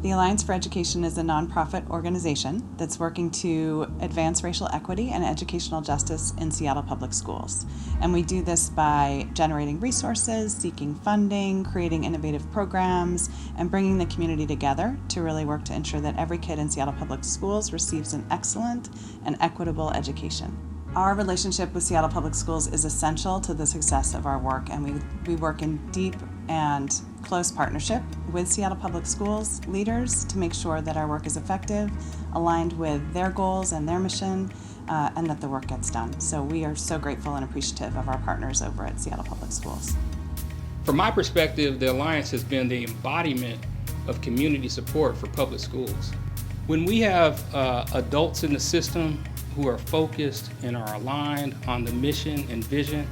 The Alliance for Education is a nonprofit organization that's working to advance racial equity and educational justice in Seattle Public Schools. And we do this by generating resources, seeking funding, creating innovative programs, and bringing the community together to really work to ensure that every kid in Seattle Public Schools receives an excellent and equitable education. Our relationship with Seattle Public Schools is essential to the success of our work, and we work in deep and close partnership with Seattle Public Schools leaders to make sure that our work is effective, aligned with their goals and their mission, and that the work gets done. So we are so grateful and appreciative of our partners over at Seattle Public Schools. From my perspective, the Alliance has been the embodiment of community support for public schools. When we have adults in the system who are focused and are aligned on the mission and vision,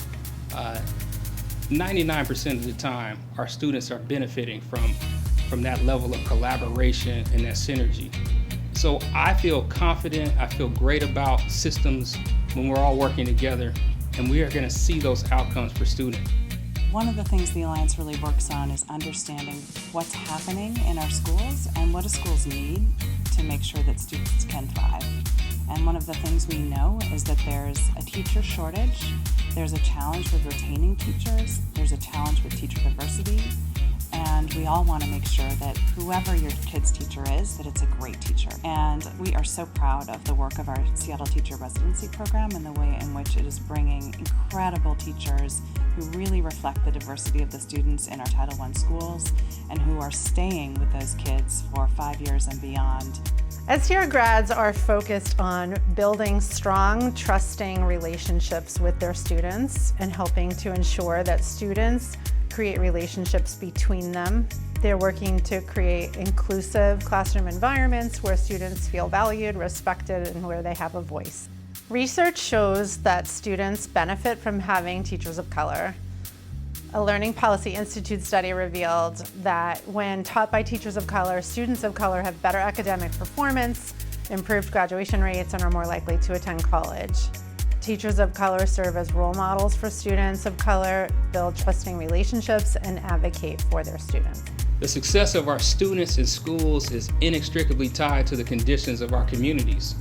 99% of the time, our students are benefiting from that level of collaboration and that synergy. So I feel confident, I feel great about systems when we're all working together, and we are going to see those outcomes for students. One of the things the Alliance really works on is understanding what's happening in our schools and what do schools need to make sure that students can thrive. And one of the things we know is that there's a teacher shortage, there's a challenge with retaining teachers, there's a challenge with teacher diversity, and we all want to make sure that whoever your kid's teacher is, that it's a great teacher. And we are so proud of the work of our Seattle Teacher Residency Program and the way in which it is bringing incredible teachers who really reflect the diversity of the students in our Title I schools and who are staying with those kids for 5 years and beyond. STR grads are focused on building strong, trusting relationships with their students and helping to ensure that students create relationships between them. They're working to create inclusive classroom environments where students feel valued, respected, and where they have a voice. Research shows that students benefit from having teachers of color. A Learning Policy Institute study revealed that when taught by teachers of color, students of color have better academic performance, improved graduation rates, and are more likely to attend college. Teachers of color serve as role models for students of color, build trusting relationships, and advocate for their students. The success of our students in schools is inextricably tied to the conditions of our communities.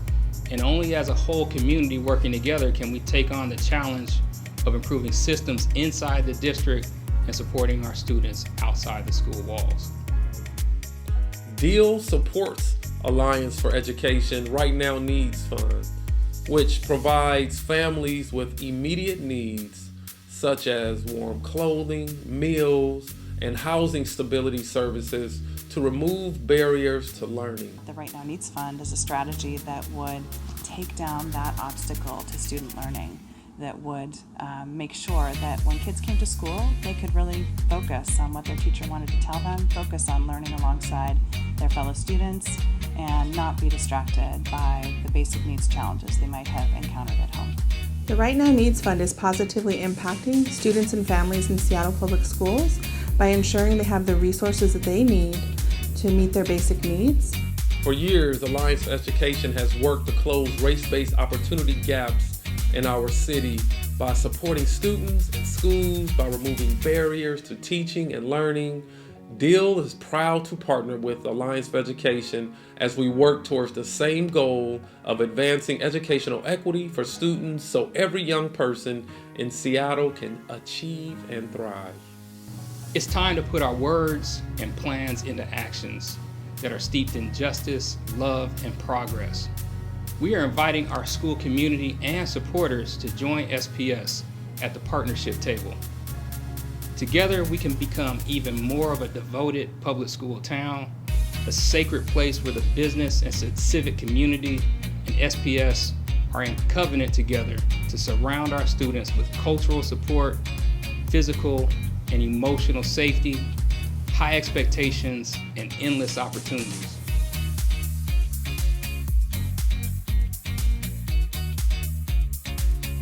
And only as a whole community working together can we take on the challenge of improving systems inside the district and supporting our students outside the school walls. DEAL supports Alliance for Education Right Now Needs Fund, which provides families with immediate needs such as warm clothing, meals, and housing stability services to remove barriers to learning. The Right Now Needs Fund is a strategy that would take down that obstacle to student learning, that would make sure that when kids came to school, they could really focus on what their teacher wanted to tell them, focus on learning alongside their fellow students, and not be distracted by the basic needs challenges they might have encountered at home. The Right Now Needs Fund is positively impacting students and families in Seattle Public Schools by ensuring they have the resources that they need to meet their basic needs. For years, Alliance for Education has worked to close race-based opportunity gaps in our city by supporting students and schools by removing barriers to teaching and learning. DEAL is proud to partner with Alliance for Education as we work towards the same goal of advancing educational equity for students so every young person in Seattle can achieve and thrive. It's time to put our words and plans into actions that are steeped in justice, love, and progress. We are inviting our school community and supporters to join SPS at the partnership table. Together, we can become even more of a devoted public school town, a sacred place where the business and civic community and SPS are in covenant together to surround our students with cultural support, physical and emotional safety, high expectations, and endless opportunities.